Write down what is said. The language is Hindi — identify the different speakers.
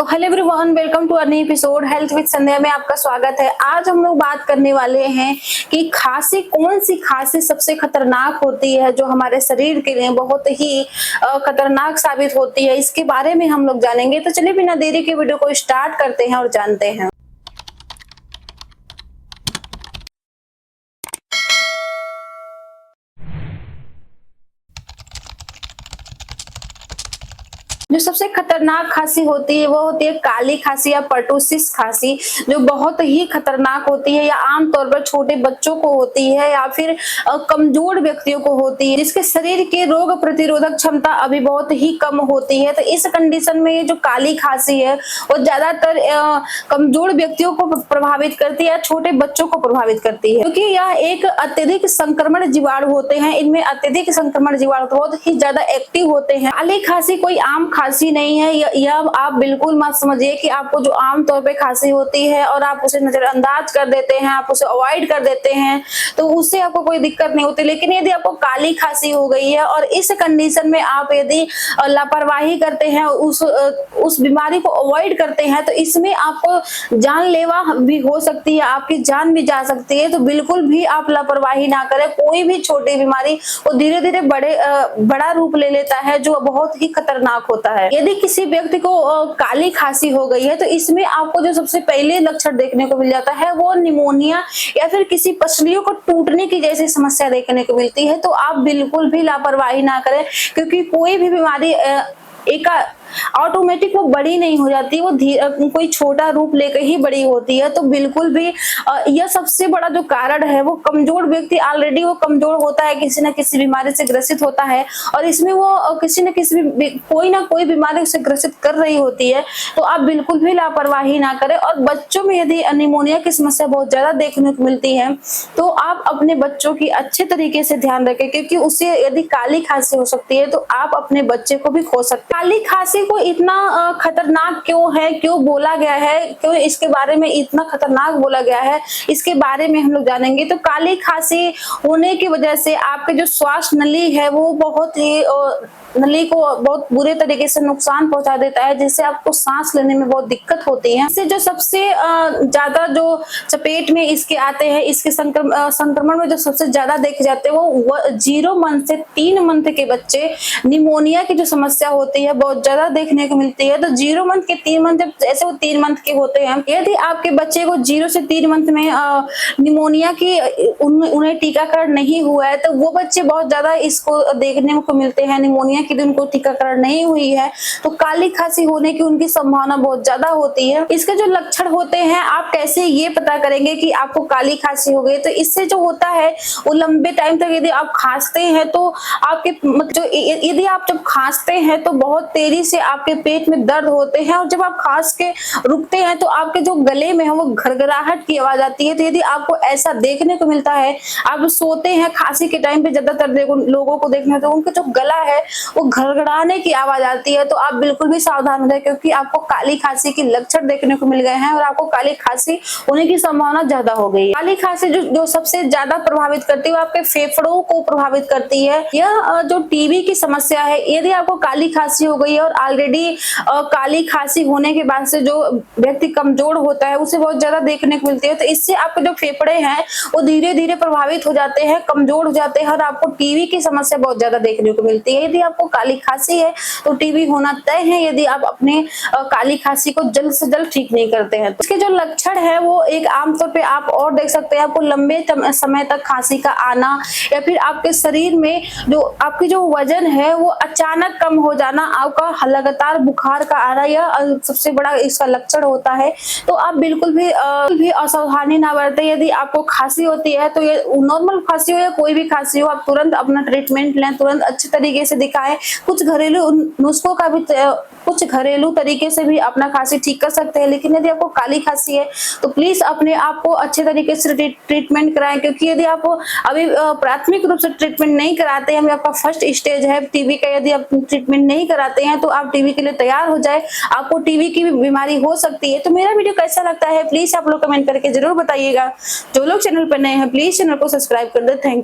Speaker 1: तो हेलो एवरीवन, वेलकम टू अन्य एपिसोड हेल्थ विद संध्या में आपका स्वागत है। आज हम लोग बात करने वाले हैं कि खांसी, कौन सी खांसी सबसे खतरनाक होती है जो हमारे शरीर के लिए बहुत ही खतरनाक साबित होती है, इसके बारे में हम लोग जानेंगे। तो चलिए बिना देरी के वीडियो को स्टार्ट करते हैं और जानते हैं। जो सबसे खतरनाक खांसी होती है वो होती है काली खांसी या पर्टुसिस खांसी, जो बहुत ही खतरनाक होती है या आमतौर पर छोटे बच्चों को होती है या फिर कमजोर व्यक्तियों को होती है, जिसके शरीर की रोग प्रतिरोधक क्षमता अभी बहुत ही कम होती है। तो इस कंडीशन में ये जो काली खांसी है वो ज्यादातर कमजोर व्यक्तियों को प्रभावित करती है या छोटे बच्चों को प्रभावित करती है, क्योंकि यह एक अत्यधिक संक्रमण जीवाणु होते हैं। इनमें अत्यधिक संक्रमण जीवाणु बहुत ही ज्यादा एक्टिव होते हैं। काली खांसी कोई आम खांसी नहीं है। यह आप बिल्कुल मत समझिए कि आपको जो आम तौर पे खांसी होती है और आप उसे नजरअंदाज कर देते हैं, आप उसे अवॉइड कर देते हैं, तो उससे आपको कोई दिक्कत नहीं होती। लेकिन यदि आपको काली खांसी हो गई है और इस कंडीशन में आप यदि लापरवाही करते हैं, उस बीमारी को अवॉइड करते हैं, तो इसमें आपको जानलेवा भी हो सकती है, आपकी जान भी जा सकती है। तो बिल्कुल भी आप लापरवाही ना करें। कोई भी छोटी बीमारी वो धीरे धीरे बड़ा रूप ले लेता है, जो बहुत ही खतरनाक होता है। यदि किसी व्यक्ति को काली खांसी हो गई है तो इसमें आपको जो सबसे पहले लक्षण देखने को मिल जाता है वो निमोनिया या फिर किसी पसलियों को टूटने की जैसी समस्या देखने को मिलती है। तो आप बिल्कुल भी लापरवाही ना करें, क्योंकि कोई भी बीमारी एक ऑटोमेटिक वो बड़ी नहीं हो जाती, वो कोई छोटा रूप लेकर ही बड़ी होती है। तो बिल्कुल भी यह सबसे बड़ा जो कारण है वो कमजोर व्यक्ति ऑलरेडी वो कमजोर होता है, किसी न किसी बीमारी से ग्रसित होता है, और इसमें वो किसी न किसी कोई ना कोई बीमारी से ग्रसित कर रही होती है। तो आप बिल्कुल भी लापरवाही ना करें। और बच्चों में यदि निमोनिया की समस्या बहुत ज्यादा देखने को मिलती है तो आप अपने बच्चों की अच्छे तरीके से ध्यान रखें, क्योंकि उससे यदि काली खांसी हो सकती है तो आप अपने बच्चे को भी खो सकते हैं। काली खांसी को इतना खतरनाक क्यों है, क्यों बोला गया है, क्यों इसके बारे में इतना खतरनाक बोला गया है, इसके बारे में हम लोग जानेंगे। तो काली खांसी होने की वजह से आपके जो श्वास नली है वो बहुत ही नली को बहुत बुरे तरीके से नुकसान पहुंचा देता है, जिससे आपको सांस लेने में बहुत दिक्कत होती है। इससे जो सबसे ज्यादा जो चपेट में इसके आते हैं, इसके संक्रमण में जो सबसे ज्यादा देखे जाते हैं वो 0 मंथ से 3 मंथ के बच्चे निमोनिया की जो समस्या होती है बहुत ज्यादा देखने को मिलती है। तो 0 मंथ के 3 मंथ, जब जैसे वो 3 मंथ के होते हैं, यदि आपके बच्चे को 0 से 3 मंथ में निमोनिया की उन्हें टीकाकरण नहीं हुआ है तो वो बच्चे बहुत ज्यादा इसको देखने को मिलते हैं। निमोनिया की उनको टीकाकरण नहीं हुई है तो काली खांसी होने की उनकी संभावना बहुत ज्यादा होती है। इसके जो लक्षण होते हैं, आप कैसे ये पता करेंगे कि आपको काली खांसी हो गई? तो इससे जो होता है वो लंबे टाइम तक यदि आप खांसते हैं तो आपके जो यदि आप जब खांसते हैं तो बहुत तेजी से आपके पेट में दर्द होते हैं, और जब आप खांस के रुकते हैं तो आपके जो गले में है वो घरघराहट की आवाज आती है। तो यदि आपको ऐसा देखने को मिलता है, आप सोते हैं खांसी के टाइम पे ज्यादातर लोगों को देखने तो उनका जो गला है वो घड़घड़ाने की आवाज आती है, तो आप बिल्कुल भी सावधान रहें, क्योंकि आपको काली खांसी के लक्षण देखने को मिल गए हैं और आपको काली खांसी होने की संभावना ज्यादा हो गई है। काली खांसी जो सबसे ज्यादा प्रभावित करती है वो आपके फेफड़ों को प्रभावित करती है। यह जो टीबी की समस्या है, यदि आपको काली खांसी हो गई है और ऑलरेडी काली खांसी होने के बाद से जो व्यक्ति कमजोर होता है उसे बहुत ज्यादा देखने को मिलती है, तो इससे आपके जो फेफड़े हैं वो धीरे धीरे प्रभावित हो जाते हैं, कमजोर हो जाते हैं, और आपको टीबी की समस्या बहुत ज्यादा देखने को मिलती है। यदि आपको काली खांसी है तो टीबी होना तय है, यदि आप अपने काली खांसी को जल्द से जल्द ठीक नहीं करते हैं। इसके जो लक्षण है वो एक आमतौर पे आप और देख सकते हैं, आपको लंबे समय तक खांसी का आना, या फिर आपके शरीर में जो आपकी जो वजन है वो अचानक कम हो जाना, आपका लगातार बुखार का आना, यह सबसे बड़ा इसका लक्षण होता है। तो आप बिल्कुल भी असावधानी ना बरतें। यदि आपको खांसी होती है तो ये नॉर्मल खांसी हो या कोई भी खांसी हो, आप तुरंत अपना ट्रीटमेंट लें, तुरंत अच्छे तरीके से दिखाएं। कुछ घरेलू नुस्खों का भी, कुछ घरेलू तरीके से भी अपना खांसी ठीक कर सकते हैं। लेकिन यदि आपको काली खांसी है तो प्लीज अपने आप को अच्छे तरीके से ट्रीटमेंट कराएं, क्योंकि यदि आप अभी प्राथमिक रूप से ट्रीटमेंट नहीं कराते हैं, आपका फर्स्ट स्टेज है टीबी का, यदि आप ट्रीटमेंट नहीं कराते हैं तो आप टीबी के लिए तैयार हो जाए, आपको टीबी की भी बीमारी हो सकती है। तो मेरा वीडियो कैसा लगता है प्लीज आप लोग कमेंट करके जरूर बताइएगा। जो लोग चैनल पर नए हैं प्लीज चैनल को सब्सक्राइब कर दे। Thank you.